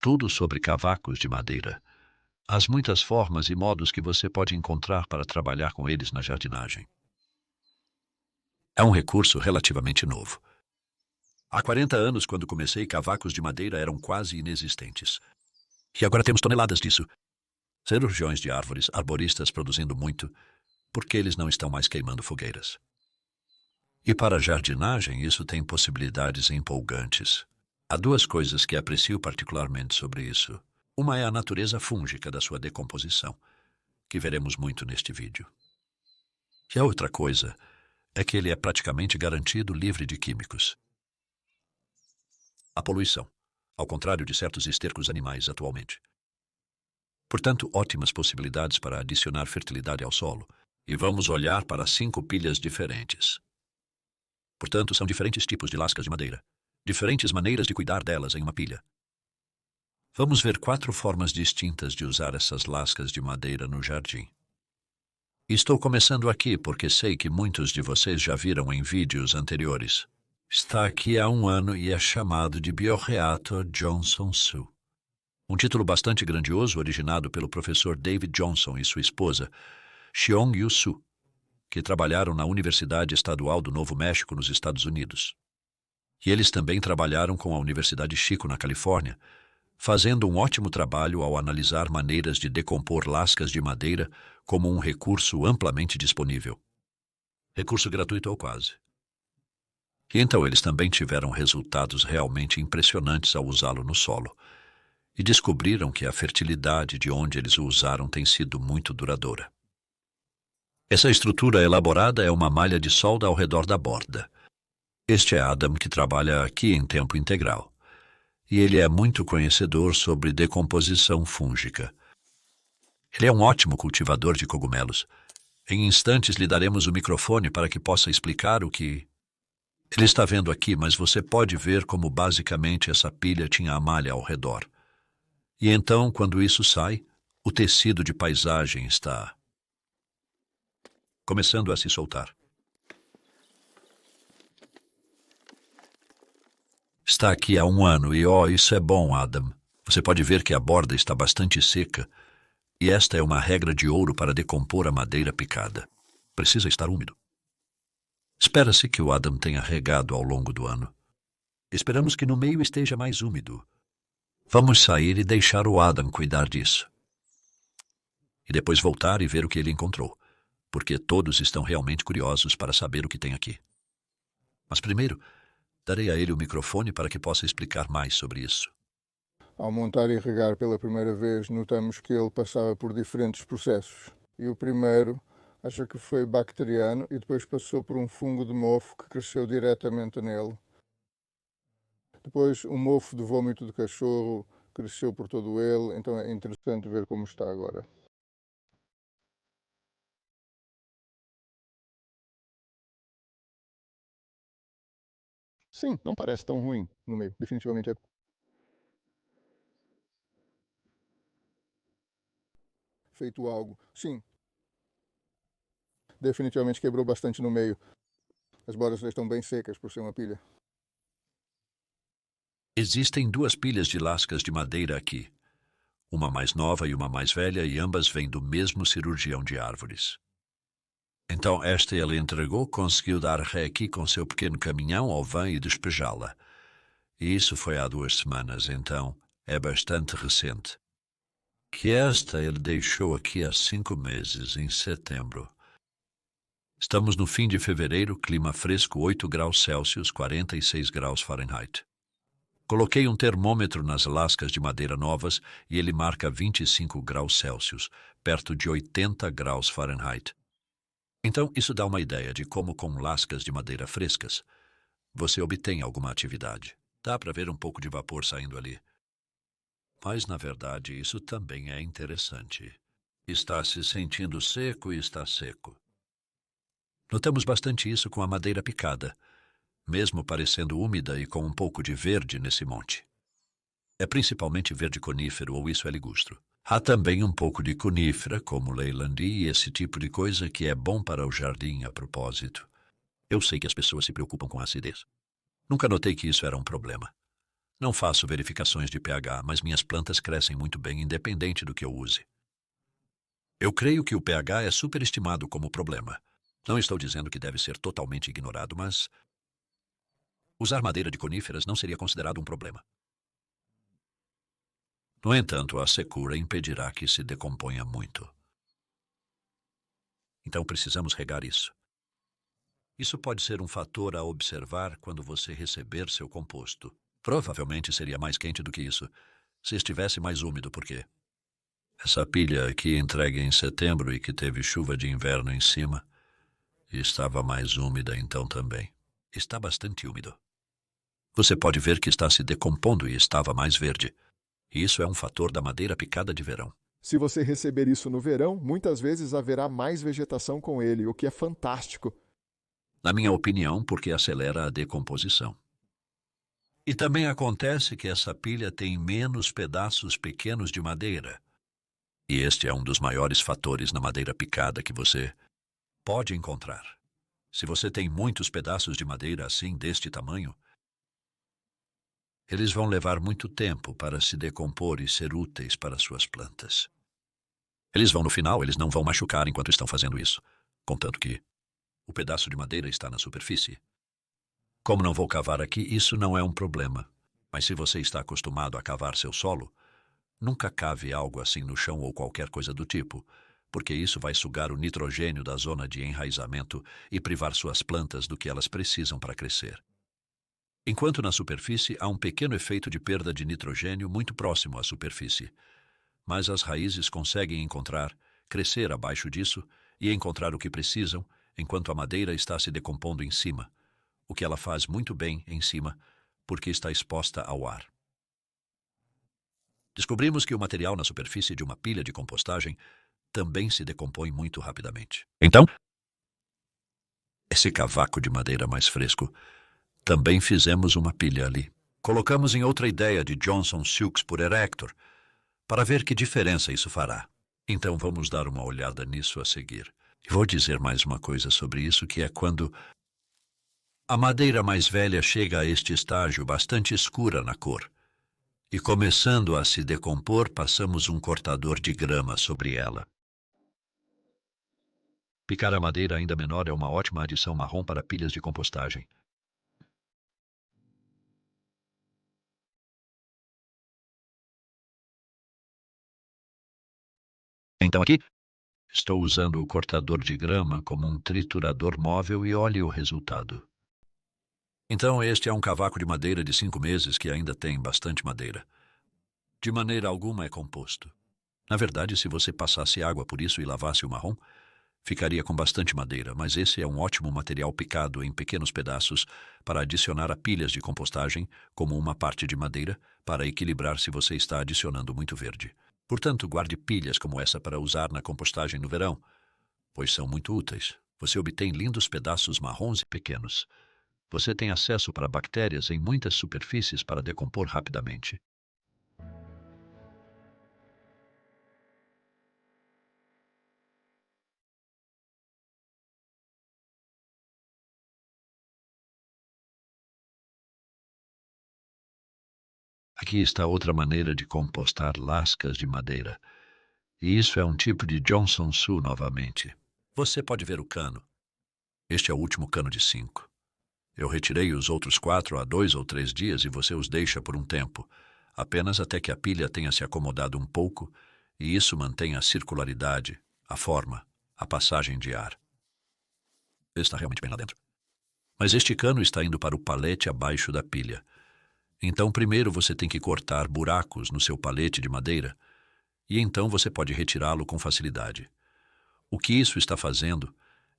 tudo sobre cavacos de madeira, as muitas formas e modos que você pode encontrar para trabalhar com eles na jardinagem. É um recurso relativamente novo. Há 40 anos, quando comecei, cavacos de madeira eram quase inexistentes. E agora temos toneladas disso. Cirurgiões de árvores, arboristas produzindo muito, porque eles não estão mais queimando fogueiras. E para a jardinagem, isso tem possibilidades empolgantes. Há duas coisas que aprecio particularmente sobre isso. Uma é a natureza fúngica da sua decomposição, que veremos muito neste vídeo. E a outra coisa é que ele é praticamente garantido livre de químicos. A poluição, ao contrário de certos estercos animais atualmente. Portanto, ótimas possibilidades para adicionar fertilidade ao solo. E vamos olhar para 5 pilhas diferentes. Portanto, são diferentes tipos de lascas de madeira. Diferentes maneiras de cuidar delas em uma pilha. Vamos ver 4 formas distintas de usar essas lascas de madeira no jardim. Estou começando aqui porque sei que muitos de vocês já viram em vídeos anteriores. Está aqui há 1 ano e é chamado de Bioreactor Johnson-Su. Um título bastante grandioso originado pelo professor David Johnson e sua esposa, Xiong-Yu Su, que trabalharam na Universidade Estadual do Novo México, nos Estados Unidos. E eles também trabalharam com a Universidade Chico, na Califórnia, fazendo um ótimo trabalho ao analisar maneiras de decompor lascas de madeira como um recurso amplamente disponível. Recurso gratuito ou quase. E então eles também tiveram resultados realmente impressionantes ao usá-lo no solo, e descobriram que a fertilidade de onde eles o usaram tem sido muito duradoura. Essa estrutura elaborada é uma malha de solda ao redor da borda. Este é Adam, que trabalha aqui em tempo integral. E ele é muito conhecedor sobre decomposição fúngica. Ele é um ótimo cultivador de cogumelos. Em instantes lhe daremos o microfone para que possa explicar o que ele está vendo aqui, mas você pode ver como basicamente essa pilha tinha a malha ao redor. E então, quando isso sai, o tecido de paisagem está começando a se soltar. Está aqui há 1 ano e, isso é bom, Adam. Você pode ver que a borda está bastante seca e esta é uma regra de ouro para decompor a madeira picada. Precisa estar úmido. Espera-se que o Adam tenha regado ao longo do ano. Esperamos que no meio esteja mais úmido. Vamos sair e deixar o Adam cuidar disso. E depois voltar e ver o que ele encontrou, porque todos estão realmente curiosos para saber o que tem aqui. Mas primeiro, darei a ele o microfone para que possa explicar mais sobre isso. Ao montar e regar pela primeira vez, notamos que ele passava por diferentes processos. E o primeiro, acho que foi bacteriano, e depois passou por um fungo de mofo que cresceu diretamente nele. Depois, um mofo de vômito de cachorro cresceu por todo ele, então é interessante ver como está agora. Sim, não parece tão ruim no meio, definitivamente é. Feito algo, sim. Definitivamente quebrou bastante no meio. As bordas estão bem secas por ser uma pilha. Existem 2 pilhas de lascas de madeira aqui. Uma mais nova e uma mais velha, e ambas vêm do mesmo cirurgião de árvores. Então esta ele entregou, conseguiu dar ré aqui com seu pequeno caminhão ao van e despejá-la. E isso foi há 2 semanas, então é bastante recente. Que esta ele deixou aqui há 5 meses, em setembro. Estamos no fim de fevereiro, clima fresco, 8 graus Celsius, 46 graus Fahrenheit. Coloquei um termômetro nas lascas de madeira novas e ele marca 25 graus Celsius, perto de 80 graus Fahrenheit. Então, isso dá uma ideia de como, com lascas de madeira frescas, você obtém alguma atividade. Dá para ver um pouco de vapor saindo ali. Mas, na verdade, isso também é interessante. Está se sentindo seco e está seco. Notamos bastante isso com a madeira picada, mesmo parecendo úmida e com um pouco de verde nesse monte. É principalmente verde conífero ou isso é ligustro. Há também um pouco de conífera, como leilandi e esse tipo de coisa que é bom para o jardim a propósito. Eu sei que as pessoas se preocupam com a acidez. Nunca notei que isso era um problema. Não faço verificações de pH, mas minhas plantas crescem muito bem independente do que eu use. Eu creio que o pH é superestimado como problema. Não estou dizendo que deve ser totalmente ignorado, mas usar madeira de coníferas não seria considerado um problema. No entanto, a secura impedirá que se decomponha muito. Então precisamos regar isso. Isso pode ser um fator a observar quando você receber seu composto. Provavelmente seria mais quente do que isso, se estivesse mais úmido, porque essa pilha aqui entregue em setembro e que teve chuva de inverno em cima, estava mais úmida então também. Está bastante úmido. Você pode ver que está se decompondo e estava mais verde. E isso é um fator da madeira picada de verão. Se você receber isso no verão, muitas vezes haverá mais vegetação com ele, o que é fantástico. Na minha opinião, porque acelera a decomposição. E também acontece que essa pilha tem menos pedaços pequenos de madeira. E este é um dos maiores fatores na madeira picada que você pode encontrar. Se você tem muitos pedaços de madeira assim, deste tamanho, eles vão levar muito tempo para se decompor e ser úteis para suas plantas. No final, eles não vão machucar enquanto estão fazendo isso, contanto que o pedaço de madeira está na superfície. Como não vou cavar aqui, isso não é um problema. Mas se você está acostumado a cavar seu solo, nunca cave algo assim no chão ou qualquer coisa do tipo, porque isso vai sugar o nitrogênio da zona de enraizamento e privar suas plantas do que elas precisam para crescer. Enquanto na superfície há um pequeno efeito de perda de nitrogênio muito próximo à superfície, mas as raízes conseguem crescer abaixo disso e encontrar o que precisam enquanto a madeira está se decompondo em cima, o que ela faz muito bem em cima, porque está exposta ao ar. Descobrimos que o material na superfície de uma pilha de compostagem também se decompõe muito rapidamente. Então, esse cavaco de madeira mais fresco, também fizemos uma pilha ali. Colocamos em outra ideia de Johnson Silks por Erector, para ver que diferença isso fará. Então vamos dar uma olhada nisso a seguir. E vou dizer mais uma coisa sobre isso, que é quando a madeira mais velha chega a este estágio bastante escura na cor. E começando a se decompor, passamos um cortador de grama sobre ela. Picar a madeira ainda menor é uma ótima adição marrom para pilhas de compostagem. Então aqui, estou usando o cortador de grama como um triturador móvel e olhe o resultado. Então este é um cavaco de madeira de 5 meses que ainda tem bastante madeira. De maneira alguma é composto. Na verdade, se você passasse água por isso e lavasse o marrom, ficaria com bastante madeira, mas esse é um ótimo material picado em pequenos pedaços para adicionar a pilhas de compostagem como uma parte de madeira para equilibrar se você está adicionando muito verde. Portanto, guarde pilhas como essa para usar na compostagem no verão, pois são muito úteis. Você obtém lindos pedaços marrons e pequenos. Você tem acesso para bactérias em muitas superfícies para decompor rapidamente. Aqui está outra maneira de compostar lascas de madeira. E isso é um tipo de Johnson Su novamente. Você pode ver o cano. Este é o último cano de 5. Eu retirei os outros 4 há 2 ou 3 dias e você os deixa por um tempo, apenas até que a pilha tenha se acomodado um pouco e isso mantém a circularidade, a forma, a passagem de ar. Está realmente bem lá dentro. Mas este cano está indo para o palete abaixo da pilha. Então primeiro você tem que cortar buracos no seu palete de madeira e então você pode retirá-lo com facilidade. O que isso está fazendo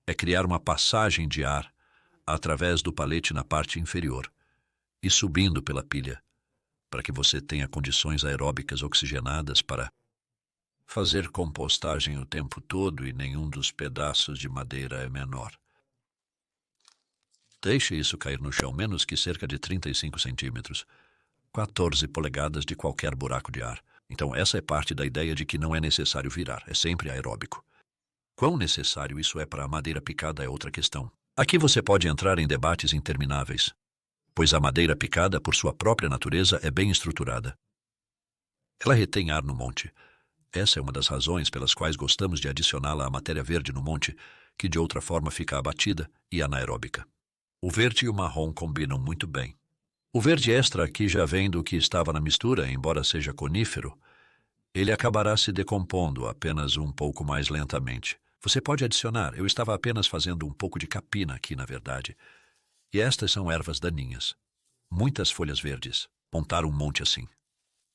é criar uma passagem de ar através do palete na parte inferior e subindo pela pilha, para que você tenha condições aeróbicas oxigenadas para fazer compostagem o tempo todo e nenhum dos pedaços de madeira é menor. Deixe isso cair no chão menos que cerca de 35 centímetros, 14 polegadas de qualquer buraco de ar. Então essa é parte da ideia de que não é necessário virar, é sempre aeróbico. Quão necessário isso é para a madeira picada é outra questão. Aqui você pode entrar em debates intermináveis. pois a madeira picada, por sua própria natureza, é bem estruturada. Ela retém ar no monte. Essa é uma das razões pelas quais gostamos de adicioná-la à matéria verde no monte, que de outra forma fica abatida e anaeróbica. O verde e o marrom combinam muito bem. O verde extra aqui já vem do que estava na mistura, embora seja conífero. Ele acabará se decompondo apenas um pouco mais lentamente. Você pode adicionar, eu estava apenas fazendo um pouco de capina aqui, na verdade. E estas são ervas daninhas. Muitas folhas verdes. Montar um monte assim.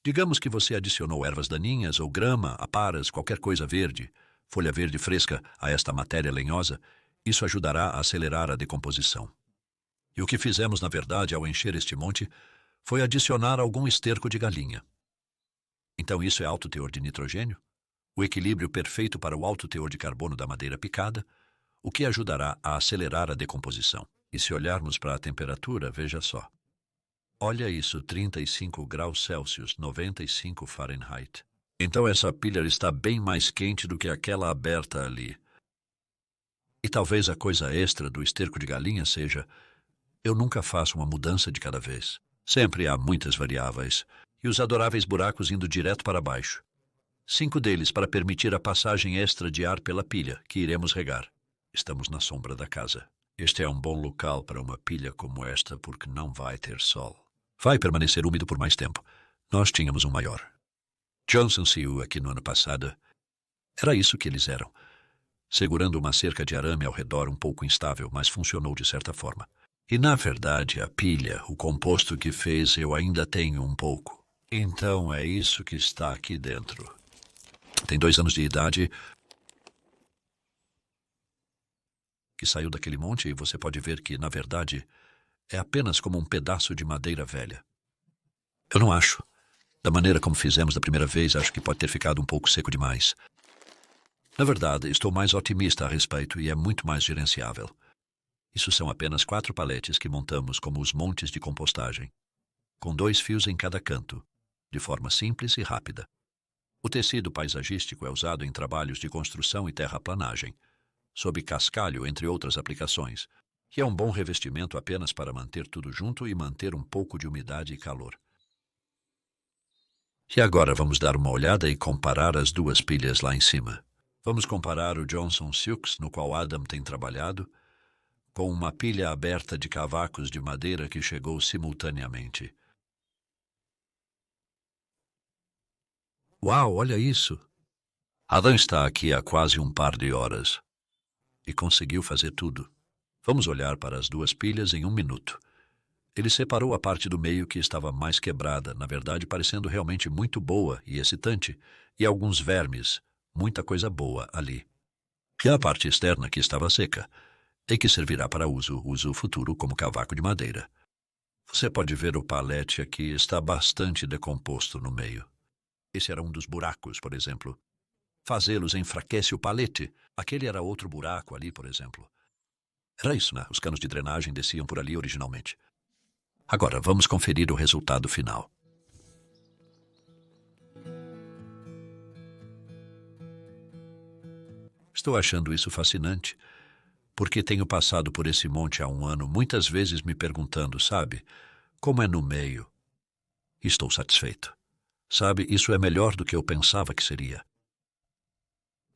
Digamos que você adicionou ervas daninhas ou grama, aparas, qualquer coisa verde, folha verde fresca a esta matéria lenhosa, isso ajudará a acelerar a decomposição. E o que fizemos, na verdade, ao encher este monte, foi adicionar algum esterco de galinha. Então isso é alto teor de nitrogênio, o equilíbrio perfeito para o alto teor de carbono da madeira picada, o que ajudará a acelerar a decomposição. E se olharmos para a temperatura, veja só. Olha isso, 35 graus Celsius, 95 Fahrenheit. Então essa pilha está bem mais quente do que aquela aberta ali. E talvez a coisa extra do esterco de galinha seja: eu nunca faço uma mudança de cada vez. Sempre há muitas variáveis, e os adoráveis buracos indo direto para baixo. 5 deles para permitir a passagem extra de ar pela pilha, que iremos regar. Estamos na sombra da casa. Este é um bom local para uma pilha como esta, porque não vai ter sol. Vai permanecer úmido por mais tempo. Nós tínhamos um maior. Johnson Sioux aqui no ano passado. Era isso que eles eram. Segurando uma cerca de arame ao redor um pouco instável, mas funcionou de certa forma. E na verdade a pilha, o composto que fez, eu ainda tenho um pouco. Então é isso que está aqui dentro. Tem 2 anos de idade, que saiu daquele monte e você pode ver que, na verdade, é apenas como um pedaço de madeira velha. Eu não acho. Da maneira como fizemos da primeira vez, acho que pode ter ficado um pouco seco demais. Na verdade, estou mais otimista a respeito e é muito mais gerenciável. Isso são apenas 4 paletes que montamos como os montes de compostagem, com 2 fios em cada canto, de forma simples e rápida. O tecido paisagístico é usado em trabalhos de construção e terraplanagem, sob cascalho, entre outras aplicações, que é um bom revestimento apenas para manter tudo junto e manter um pouco de umidade e calor. E agora vamos dar uma olhada e comparar as 2 pilhas lá em cima. Vamos comparar o Johnson Sioux, no qual Adam tem trabalhado, com uma pilha aberta de cavacos de madeira que chegou simultaneamente. Uau, olha isso! Adam está aqui há quase um par de horas e conseguiu fazer tudo. Vamos olhar para as 2 pilhas em 1 minuto. Ele separou a parte do meio que estava mais quebrada, na verdade parecendo realmente muito boa e excitante, e alguns vermes, muita coisa boa ali. E a parte externa que estava seca, e que servirá para uso futuro como cavaco de madeira. Você pode ver o palete aqui está bastante decomposto no meio. Esse era um dos buracos, por exemplo. Fazê-los enfraquece o palete. Aquele era outro buraco ali, por exemplo. Era isso, né? Os canos de drenagem desciam por ali originalmente. Agora, vamos conferir o resultado final. Estou achando isso fascinante, porque tenho passado por esse monte há 1 ano, muitas vezes me perguntando, sabe, como é no meio? Estou satisfeito. Sabe, isso é melhor do que eu pensava que seria.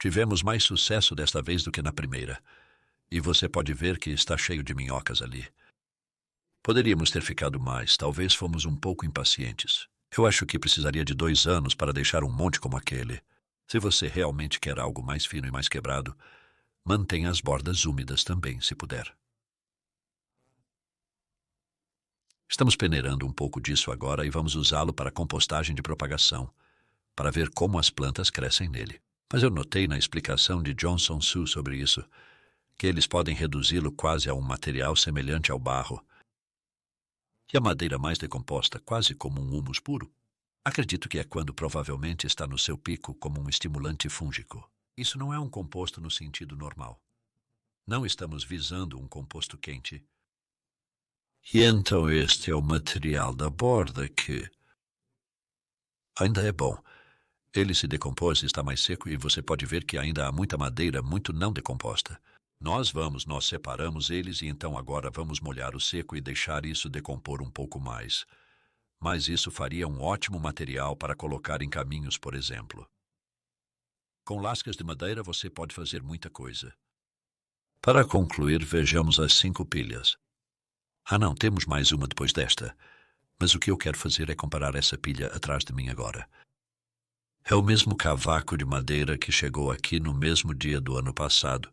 Tivemos mais sucesso desta vez do que na primeira, e você pode ver que está cheio de minhocas ali. Poderíamos ter ficado mais, talvez fomos um pouco impacientes. Eu acho que precisaria de 2 anos para deixar um monte como aquele. Se você realmente quer algo mais fino e mais quebrado, mantenha as bordas úmidas também, se puder. Estamos peneirando um pouco disso agora e vamos usá-lo para compostagem de propagação, para ver como as plantas crescem nele. Mas eu notei na explicação de Johnson Sioux sobre isso, que eles podem reduzi-lo quase a um material semelhante ao barro, e a madeira mais decomposta, quase como um humus puro. Acredito que é quando provavelmente está no seu pico como um estimulante fúngico. Isso não é um composto no sentido normal. Não estamos visando um composto quente. E então este é o material da borda que ainda é bom. Ele se decompôs e está mais seco e você pode ver que ainda há muita madeira muito não decomposta. Nós separamos eles e então agora vamos molhar o seco e deixar isso decompor um pouco mais. Mas isso faria um ótimo material para colocar em caminhos, por exemplo. Com lascas de madeira você pode fazer muita coisa. Para concluir, vejamos as 5 pilhas. Não, temos mais uma depois desta. Mas o que eu quero fazer é comparar essa pilha atrás de mim agora. É o mesmo cavaco de madeira que chegou aqui no mesmo dia do ano passado.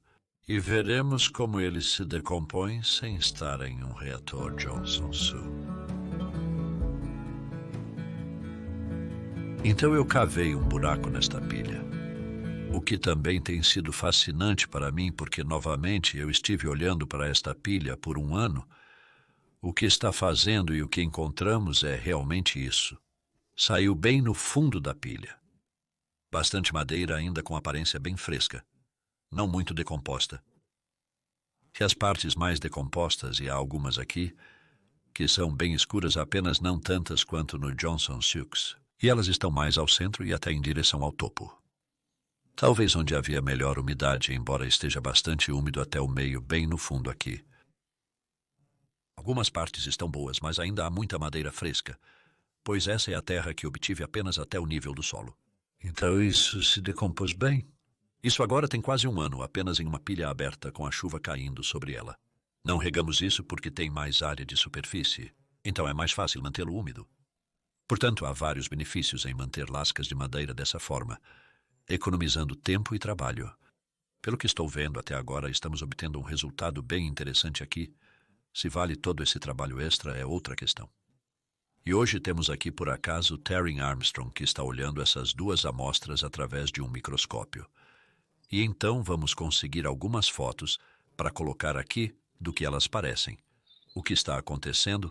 E veremos como ele se decompõe sem estar em um reator Johnson Su. Então eu cavei um buraco nesta pilha. O que também tem sido fascinante para mim, porque novamente eu estive olhando para esta pilha por um ano. O que está fazendo e o que encontramos é realmente isso. Saiu bem no fundo da pilha. Bastante madeira ainda com aparência bem fresca. Não muito decomposta. E as partes mais decompostas, e há algumas aqui, que são bem escuras, apenas não tantas quanto no Johnson Sioux, e elas estão mais ao centro e até em direção ao topo. Talvez onde havia melhor umidade, embora esteja bastante úmido até o meio, bem no fundo aqui. Algumas partes estão boas, mas ainda há muita madeira fresca, pois essa é a terra que obtive apenas até o nível do solo. Então isso se decompôs bem? Isso agora tem quase um ano, apenas em uma pilha aberta com a chuva caindo sobre ela. Não regamos isso porque tem mais área de superfície, então é mais fácil mantê-lo úmido. Portanto, há vários benefícios em manter lascas de madeira dessa forma, economizando tempo e trabalho. Pelo que estou vendo até agora, estamos obtendo um resultado bem interessante aqui. Se vale todo esse trabalho extra é outra questão. E hoje temos aqui por acaso Terry Armstrong, que está olhando essas 2 amostras através de um microscópio. E então vamos conseguir algumas fotos para colocar aqui do que elas parecem. O que está acontecendo,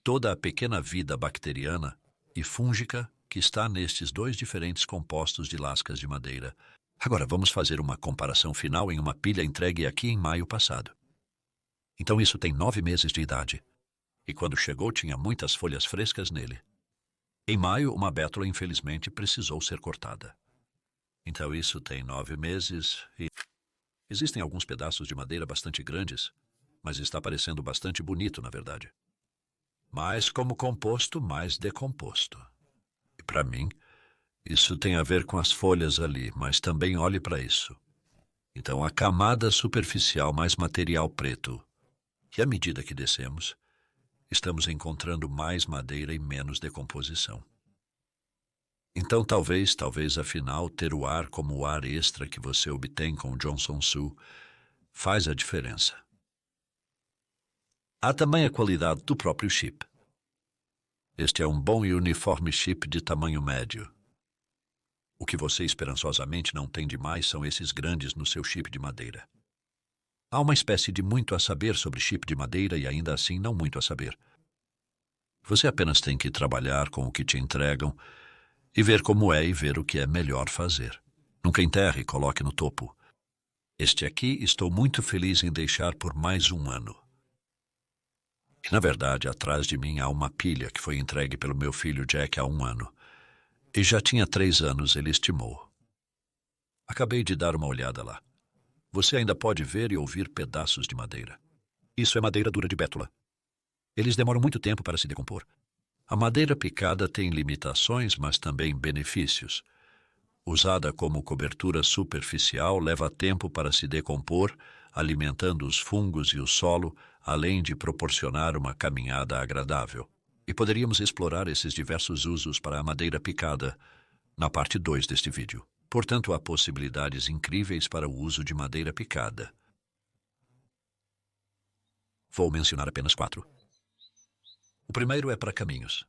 toda a pequena vida bacteriana e fúngica que está nestes 2 diferentes compostos de lascas de madeira. Agora vamos fazer uma comparação final em uma pilha entregue aqui em maio passado. Então isso tem 9 meses de idade. E quando chegou tinha muitas folhas frescas nele. Em maio, uma bétula infelizmente precisou ser cortada. Então isso tem 9 meses e... Existem alguns pedaços de madeira bastante grandes, mas está parecendo bastante bonito, na verdade. Mais como composto, mais decomposto. E para mim, isso tem a ver com as folhas ali, mas também olhe para isso. Então a camada superficial mais material preto. E à medida que descemos, estamos encontrando mais madeira e menos decomposição. Então talvez afinal ter o ar como o ar extra que você obtém com o Johnson Su faz a diferença. Há também a qualidade do próprio chip. Este é um bom e uniforme chip de tamanho médio. O que você esperançosamente não tem demais são esses grandes no seu chip de madeira. Há uma espécie de muito a saber sobre chip de madeira e ainda assim não muito a saber. Você apenas tem que trabalhar com o que te entregam e ver como é e ver o que é melhor fazer. Nunca enterre e coloque no topo. Este aqui estou muito feliz em deixar por mais um ano. E na verdade, atrás de mim há uma pilha que foi entregue pelo meu filho Jack há 1 ano. E já tinha 3 anos, ele estimou. Acabei de dar uma olhada lá. Você ainda pode ver e ouvir pedaços de madeira. Isso é madeira dura de bétula. Eles demoram muito tempo para se decompor. A madeira picada tem limitações, mas também benefícios. Usada como cobertura superficial, leva tempo para se decompor, alimentando os fungos e o solo, além de proporcionar uma caminhada agradável. E poderíamos explorar esses diversos usos para a madeira picada na parte 2 deste vídeo. Portanto, há possibilidades incríveis para o uso de madeira picada. Vou mencionar apenas 4. O primeiro é para caminhos.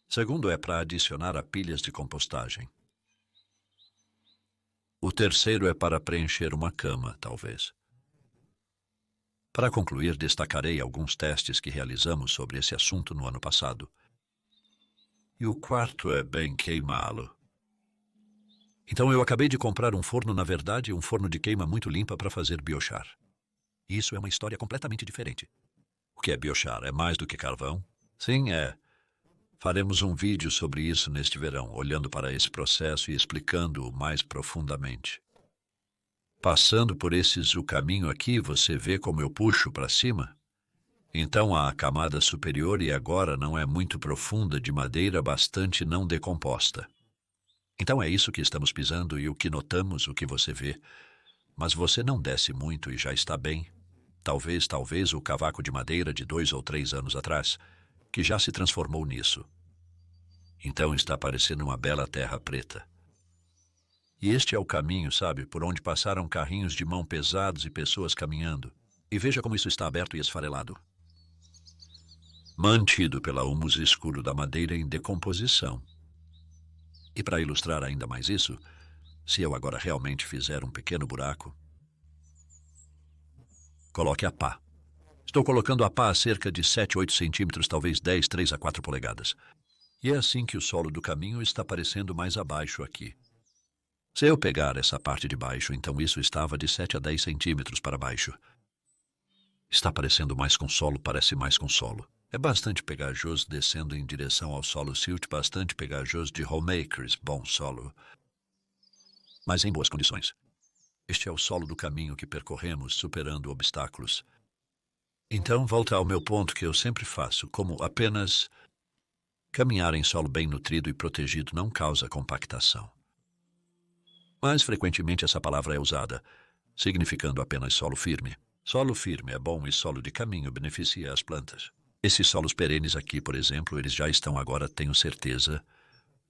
Segundo é para adicionar a pilhas de compostagem. O terceiro é para preencher uma cama, talvez. Para concluir, destacarei alguns testes que realizamos sobre esse assunto no ano passado. E o quarto é bem queimá-lo. Então eu acabei de comprar um forno, na verdade, um forno de queima muito limpa para fazer biochar. Isso é uma história completamente diferente. O que é biochar? É mais do que carvão? Sim, é. Faremos um vídeo sobre isso neste verão, olhando para esse processo e explicando-o mais profundamente. Passando por o caminho aqui, você vê como eu puxo para cima? Então a camada superior e agora não é muito profunda, de madeira bastante não decomposta. Então é isso que estamos pisando e o que notamos, o que você vê. Mas você não desce muito e já está bem. Talvez o cavaco de madeira de 2 ou 3 anos atrás, que já se transformou nisso. Então está parecendo uma bela terra preta. E este é o caminho, sabe, por onde passaram carrinhos de mão pesados e pessoas caminhando. E veja como isso está aberto e esfarelado. Mantido pela humus escuro da madeira em decomposição. E para ilustrar ainda mais isso, se eu agora realmente fizer um pequeno buraco, coloque a pá. Estou colocando a pá a cerca de 7, 8 centímetros, talvez 10, 3 a 4 polegadas. E é assim que o solo do caminho está parecendo mais abaixo aqui. Se eu pegar essa parte de baixo, então isso estava de 7 a 10 centímetros para baixo. Está parecendo mais com solo, parece mais com solo. É bastante pegajoso descendo em direção ao solo silt, bastante pegajoso de homemakers, bom solo. Mas em boas condições. Este é o solo do caminho que percorremos, superando obstáculos. Então, volta ao meu ponto que eu sempre faço, como apenas caminhar em solo bem nutrido e protegido não causa compactação. Mais frequentemente essa palavra é usada, significando apenas solo firme. Solo firme é bom e solo de caminho beneficia as plantas. Esses solos perenes aqui, por exemplo, eles já estão agora, tenho certeza,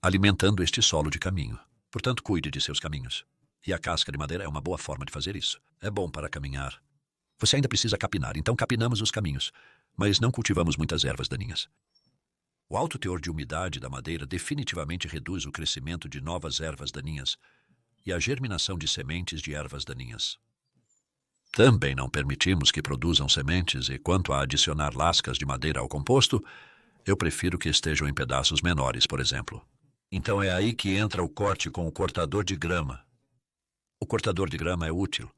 alimentando este solo de caminho. Portanto, cuide de seus caminhos. E a casca de madeira é uma boa forma de fazer isso. É bom para caminhar. Você ainda precisa capinar, então capinamos os caminhos, mas não cultivamos muitas ervas daninhas. O alto teor de umidade da madeira definitivamente reduz o crescimento de novas ervas daninhas e a germinação de sementes de ervas daninhas. Também não permitimos que produzam sementes e, quanto a adicionar lascas de madeira ao composto, eu prefiro que estejam em pedaços menores, por exemplo. Então é aí que entra o corte com o cortador de grama. O cortador de grama é útil,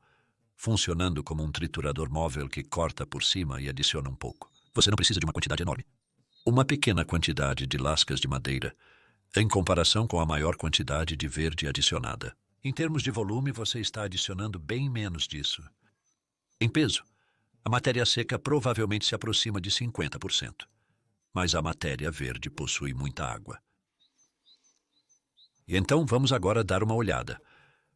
funcionando como um triturador móvel que corta por cima e adiciona um pouco. Você não precisa de uma quantidade enorme. Uma pequena quantidade de lascas de madeira, em comparação com a maior quantidade de verde adicionada. Em termos de volume, você está adicionando bem menos disso. Em peso, a matéria seca provavelmente se aproxima de 50%, mas a matéria verde possui muita água. E então vamos agora dar uma olhada,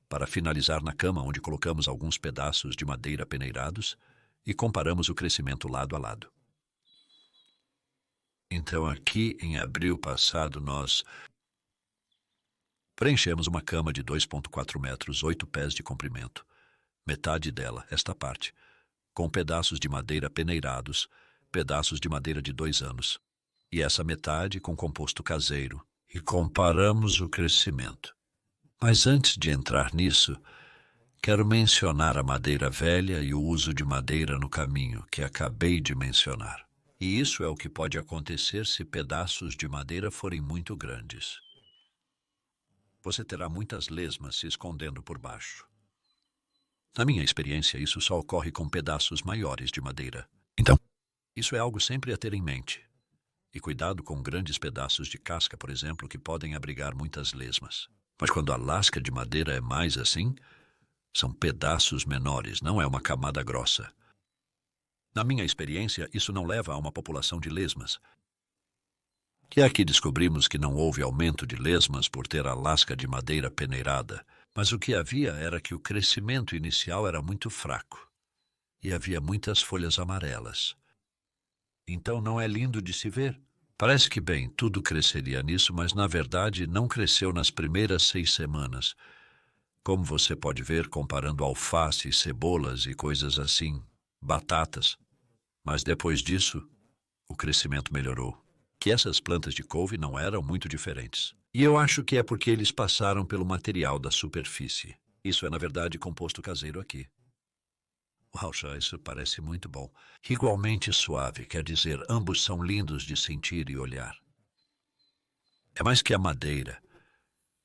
para finalizar na cama onde colocamos alguns pedaços de madeira peneirados e comparamos o crescimento lado a lado. Então aqui, em abril passado, nós preenchemos uma cama de 2,4 metros, 8 pés de comprimento. Metade dela, esta parte, com pedaços de madeira peneirados, pedaços de madeira de 2 anos. E essa metade com composto caseiro. E comparamos o crescimento. Mas antes de entrar nisso, quero mencionar a madeira velha e o uso de madeira no caminho, que acabei de mencionar. E isso é o que pode acontecer se pedaços de madeira forem muito grandes. Você terá muitas lesmas se escondendo por baixo. Na minha experiência, isso só ocorre com pedaços maiores de madeira. Então, isso é algo sempre a ter em mente. E cuidado com grandes pedaços de casca, por exemplo, que podem abrigar muitas lesmas. Mas quando a lasca de madeira é mais assim, são pedaços menores, não é uma camada grossa. Na minha experiência, isso não leva a uma população de lesmas. E aqui descobrimos que não houve aumento de lesmas por ter a lasca de madeira peneirada, mas o que havia era que o crescimento inicial era muito fraco e havia muitas folhas amarelas. Então não é lindo de se ver? Parece que, bem, tudo cresceria nisso, mas na verdade não cresceu nas primeiras 6 semanas. Como você pode ver comparando alface, cebolas e coisas assim, batatas. Mas depois disso, o crescimento melhorou. Que essas plantas de couve não eram muito diferentes. E eu acho que é porque eles passaram pelo material da superfície. Isso é, na verdade, composto caseiro aqui. Uau, isso parece muito bom. Igualmente suave, quer dizer, ambos são lindos de sentir e olhar. É mais que a madeira.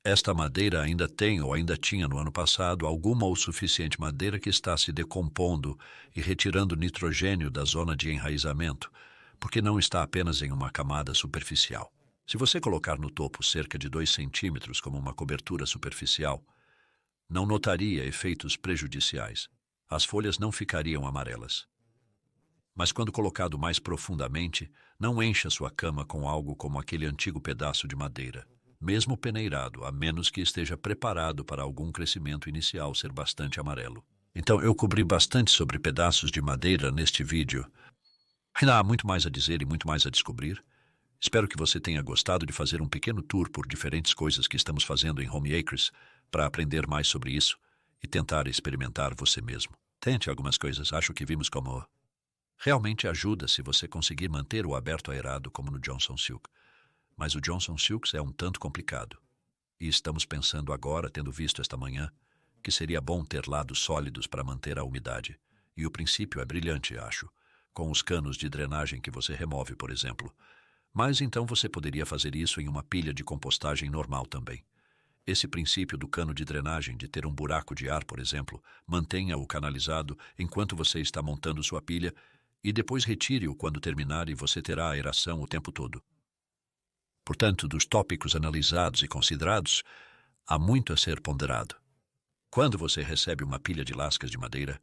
Esta madeira ainda tem, ou ainda tinha no ano passado, alguma ou suficiente madeira que está se decompondo e retirando nitrogênio da zona de enraizamento, porque não está apenas em uma camada superficial. Se você colocar no topo cerca de 2 centímetros como uma cobertura superficial, não notaria efeitos prejudiciais. As folhas não ficariam amarelas. Mas quando colocado mais profundamente, não encha sua cama com algo como aquele antigo pedaço de madeira, mesmo peneirado, a menos que esteja preparado para algum crescimento inicial ser bastante amarelo. Então, eu cobri bastante sobre pedaços de madeira neste vídeo. Ainda há muito mais a dizer e muito mais a descobrir. Espero que você tenha gostado de fazer um pequeno tour por diferentes coisas que estamos fazendo em Home Acres para aprender mais sobre isso e tentar experimentar você mesmo. Tente algumas coisas, acho que vimos como realmente ajuda se você conseguir manter o aberto aerado como no Johnson Silk. Mas o Johnson Silks é um tanto complicado. E estamos pensando agora, tendo visto esta manhã, que seria bom ter lados sólidos para manter a umidade. E o princípio é brilhante, acho, com os canos de drenagem que você remove, por exemplo. Mas então você poderia fazer isso em uma pilha de compostagem normal também. Esse princípio do cano de drenagem, de ter um buraco de ar, por exemplo, mantenha-o canalizado enquanto você está montando sua pilha e depois retire-o quando terminar e você terá aeração o tempo todo. Portanto, dos tópicos analisados e considerados, há muito a ser ponderado. Quando você recebe uma pilha de lascas de madeira,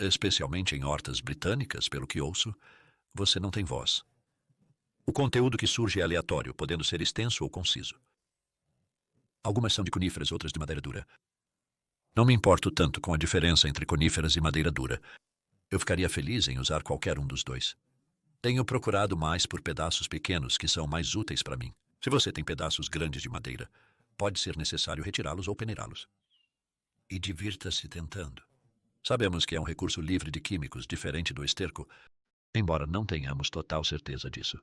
especialmente em hortas britânicas, pelo que ouço, você não tem voz. O conteúdo que surge é aleatório, podendo ser extenso ou conciso. Algumas são de coníferas, outras de madeira dura. Não me importo tanto com a diferença entre coníferas e madeira dura. Eu ficaria feliz em usar qualquer um dos dois. Tenho procurado mais por pedaços pequenos que são mais úteis para mim. Se você tem pedaços grandes de madeira, pode ser necessário retirá-los ou peneirá-los. E divirta-se tentando. Sabemos que é um recurso livre de químicos, diferente do esterco, embora não tenhamos total certeza disso.